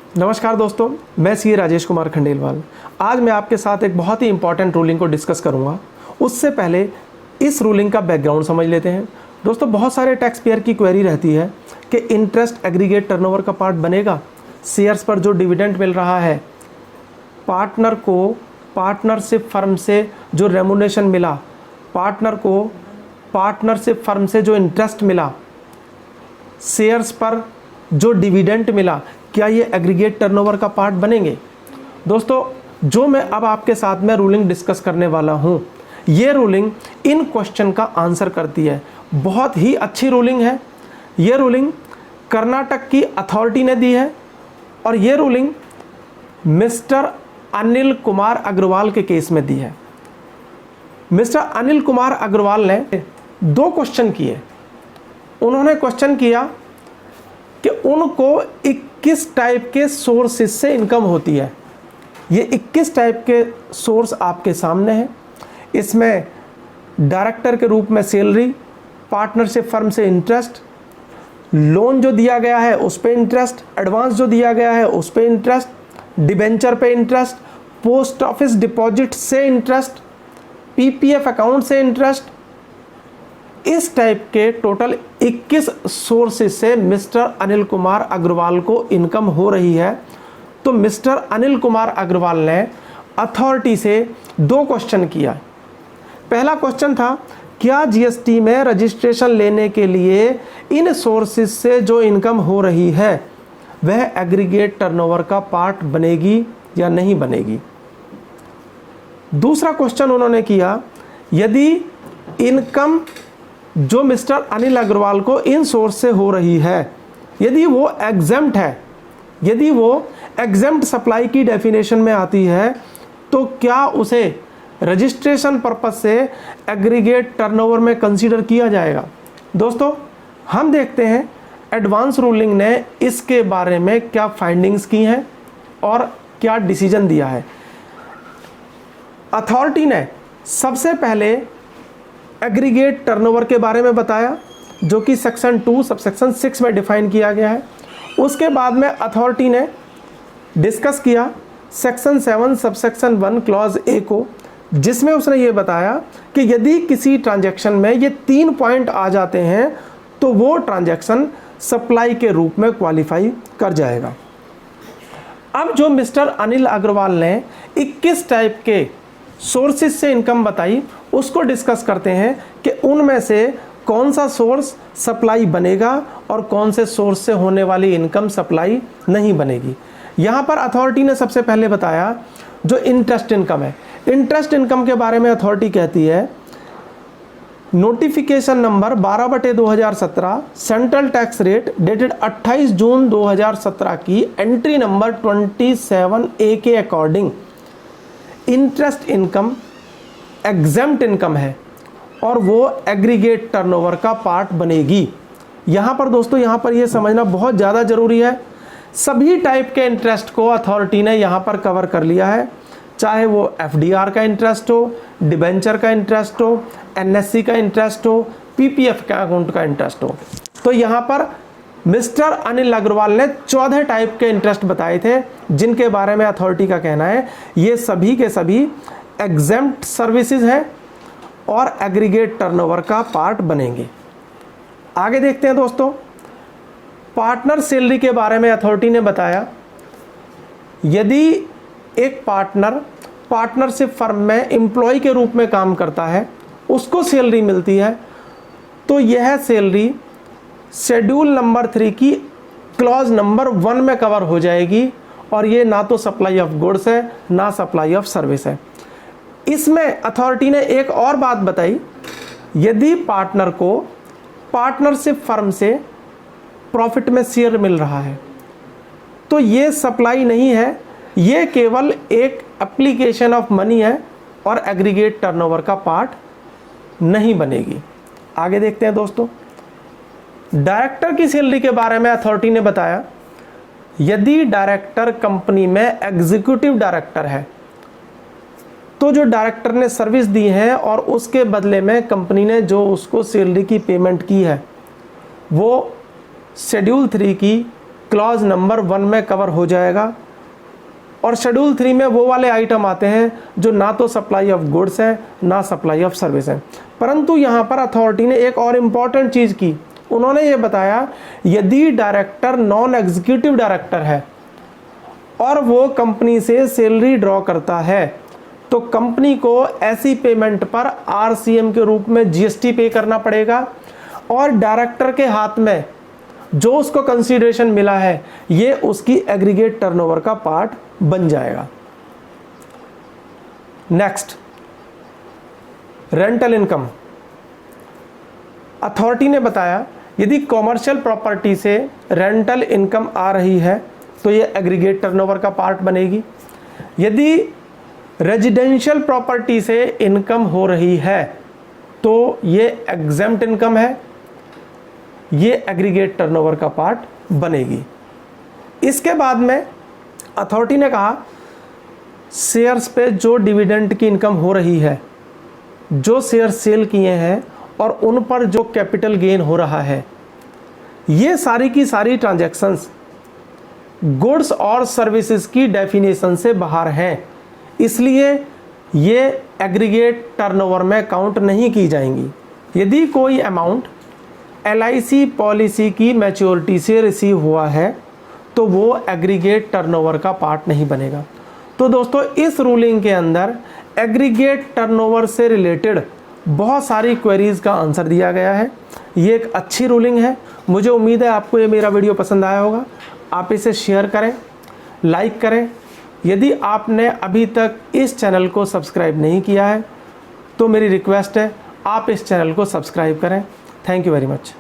नमस्कार दोस्तों, मैं सी राजेश कुमार खंडेलवाल। आज मैं आपके साथ एक बहुत ही इंपॉर्टेंट रूलिंग को डिस्कस करूंगा। उससे पहले इस रूलिंग का बैकग्राउंड समझ लेते हैं। दोस्तों, बहुत सारे टैक्स पेयर की क्वेरी रहती है कि इंटरेस्ट एग्रीगेट टर्नओवर का पार्ट बनेगा। शेयर्स पर जो डिविडेंड मिल रहा है, पार्टनर को पार्टनरशिप फर्म से जो रेमुनेशन मिला, पार्टनर को पार्टनरशिप फर्म से जो इंटरेस्ट मिला, शेयर्स पर जो डिविडेंड मिला, क्या ये एग्रीगेट टर्नओवर का पार्ट बनेंगे? दोस्तों, जो मैं अब आपके साथ में रूलिंग डिस्कस करने वाला हूँ, ये रूलिंग इन क्वेश्चन का आंसर करती है। बहुत ही अच्छी रूलिंग है। ये रूलिंग कर्नाटक की अथॉरिटी ने दी है और ये रूलिंग मिस्टर अनिल कुमार अग्रवाल के केस में दी है। मिस्टर अनिल कुमार अग्रवाल ने 2 क्वेश्चन किए। उन्होंने क्वेश्चन किया कि उनको 21 टाइप के सोर्सेस से इनकम होती है। ये 21 टाइप के सोर्स आपके सामने हैं। इसमें डायरेक्टर के रूप में सैलरी, पार्टनरशिप फर्म से इंटरेस्ट, लोन जो दिया गया है उस पे इंटरेस्ट, एडवांस जो दिया गया है उस पे इंटरेस्ट, डिबेंचर पे इंटरेस्ट, पोस्ट ऑफिस डिपॉजिट से इंटरेस्ट, पीपीएफ अकाउंट से इंटरेस्ट। इस टाइप के टोटल 21 सोर्सेस से मिस्टर अनिल कुमार अग्रवाल को इनकम हो रही है। तो मिस्टर अनिल कुमार अग्रवाल ने अथॉरिटी से 2 क्वेश्चन किया। पहला क्वेश्चन था, क्या जीएसटी में रजिस्ट्रेशन लेने के लिए इन सोर्सेस से जो इनकम हो रही है वह एग्रीगेट टर्नओवर का पार्ट बनेगी या नहीं बनेगी? दूसरा क्वेश्चन उन्होंने किया, यदि इनकम जो मिस्टर अनिल अग्रवाल को इन सोर्स से हो रही है, यदि वो एग्जेम्प्ट है, यदि वो एग्जेम्प्ट सप्लाई की डेफिनेशन में आती है, तो क्या उसे रजिस्ट्रेशन पर्पस से एग्रीगेट टर्नओवर में कंसीडर किया जाएगा? दोस्तों, हम देखते हैं एडवांस रूलिंग ने इसके बारे में क्या फाइंडिंग्स की हैं और क्या डिसीजन दिया है। अथॉरिटी ने सबसे पहले एग्रीगेट टर्नओवर के बारे में बताया, जो कि सेक्शन 2 सबसेक्शन 6 में डिफाइन किया गया है। उसके बाद में अथॉरिटी ने डिस्कस किया सेक्शन 7 सबसेक्शन 1 क्लॉज ए को, जिसमें उसने ये बताया कि यदि किसी ट्रांजैक्शन में ये 3 पॉइंट आ जाते हैं तो वो ट्रांजैक्शन सप्लाई के रूप में क्वालिफाई कर जाएगा। अब जो मिस्टर अनिल अग्रवाल ने 21 टाइप के सोर्सेस से इनकम बताई, उसको डिस्कस करते हैं कि उनमें से कौन सा सोर्स सप्लाई बनेगा और कौन से सोर्स से होने वाली इनकम सप्लाई नहीं बनेगी। यहाँ पर अथॉरिटी ने सबसे पहले बताया जो इंटरेस्ट इनकम है। इंटरेस्ट इनकम के बारे में अथॉरिटी कहती है, notification number 12/2017 central tax rate dated 28 जून 2017 की एंट्री नंबर 27A के according interest income exempt income है और वो एग्रीगेट टर्नओवर का पार्ट बनेगी। यहाँ पर दोस्तों, यहाँ पर ये समझना बहुत ज़्यादा ज़रूरी है। सभी टाइप के इंटरेस्ट को अथॉरिटी ने यहाँ पर कवर कर लिया है, चाहे वो एफडीआर का इंटरेस्ट हो, डिबेंचर का इंटरेस्ट हो, एनएससी का इंटरेस्ट हो, पीपीएफ का अकाउंट का इंटरेस्ट हो। तो यहाँ पर मिस्टर अनिल अग्रवाल ने 14 टाइप के इंटरेस्ट बताए थे, जिनके बारे में अथॉरिटी का कहना है ये सभी के सभी एग्जेम्प्ट सर्विसेज हैं और एग्रीगेट टर्नओवर का पार्ट बनेंगे। आगे देखते हैं दोस्तों, पार्टनर सैलरी के बारे में अथॉरिटी ने बताया, यदि एक पार्टनर पार्टनरशिप फर्म में एम्प्लॉय के रूप में काम करता है, उसको सैलरी मिलती है, तो यह सैलरी शेड्यूल नंबर 3 की क्लॉज नंबर 1 में कवर हो जाएगी और ये ना तो सप्लाई ऑफ गुड्स है ना सप्लाई ऑफ सर्विस है। इसमें अथॉरिटी ने एक और बात बताई, यदि पार्टनर को पार्टनरशिप फर्म से प्रॉफिट में शेयर मिल रहा है तो ये सप्लाई नहीं है, ये केवल एक एप्लीकेशन ऑफ मनी है और एग्रीगेट टर्नओवर का पार्ट नहीं बनेगी। आगे देखते हैं दोस्तों, डायरेक्टर की सैलरी के बारे में अथॉरिटी ने बताया, यदि डायरेक्टर कंपनी में एग्जीक्यूटिव डायरेक्टर है तो जो डायरेक्टर ने सर्विस दी है और उसके बदले में कंपनी ने जो उसको सैलरी की पेमेंट की है वो शेड्यूल 3 की क्लॉज नंबर 1 में कवर हो जाएगा। और शेड्यूल 3 में वो वाले आइटम आते हैं जो ना तो सप्लाई ऑफ गुड्स है ना सप्लाई ऑफ सर्विस है। परंतु यहाँ पर अथॉरिटी ने एक और इम्पॉर्टेंट चीज़ की, उन्होंने ये बताया यदि डायरेक्टर नॉन एग्जीक्यूटिव डायरेक्टर है और वो कंपनी से सैलरी ड्रॉ करता है तो कंपनी को ऐसी पेमेंट पर आरसीएम के रूप में जीएसटी पे करना पड़ेगा और डायरेक्टर के हाथ में जो उसको कंसीडरेशन मिला है ये उसकी एग्रीगेट टर्नओवर का पार्ट बन जाएगा। Next, rental income. अथॉरिटी ने बताया यदि कॉमर्शियल प्रॉपर्टी से रेंटल इनकम आ रही है तो ये एग्रीगेट टर्नओवर का पार्ट बनेगी। यदि रेजिडेंशियल प्रॉपर्टी से इनकम हो रही है तो ये एग्जेम्प्ट इनकम है, ये एग्रीगेट टर्नओवर का पार्ट बनेगी। इसके बाद में अथॉरिटी ने कहा शेयर्स पे जो डिविडेंड की इनकम हो रही है, जो शेयर सेल किए हैं और उन पर जो कैपिटल गेन हो रहा है, ये सारी की सारी ट्रांजैक्शंस गुड्स और सर्विसेज की डेफिनेशन से बाहर हैं, इसलिए ये एग्रीगेट टर्नओवर में काउंट नहीं की जाएंगी। यदि कोई अमाउंट एलआईसी पॉलिसी की मैच्योरिटी से रिसीव हुआ है तो वो एग्रीगेट टर्नओवर का पार्ट नहीं बनेगा। तो दोस्तों इस रूलिंग के अंदर एग्रीगेट टर्नओवर से रिलेटेड बहुत सारी क्वेरीज का आंसर दिया गया है। ये एक अच्छी रूलिंग है। मुझे उम्मीद है आपको ये मेरा वीडियो पसंद आया होगा। आप इसे शेयर करें, लाइक करें। यदि आपने अभी तक इस चैनल को सब्सक्राइब नहीं किया है तो मेरी रिक्वेस्ट है आप इस चैनल को सब्सक्राइब करें। Thank you very much.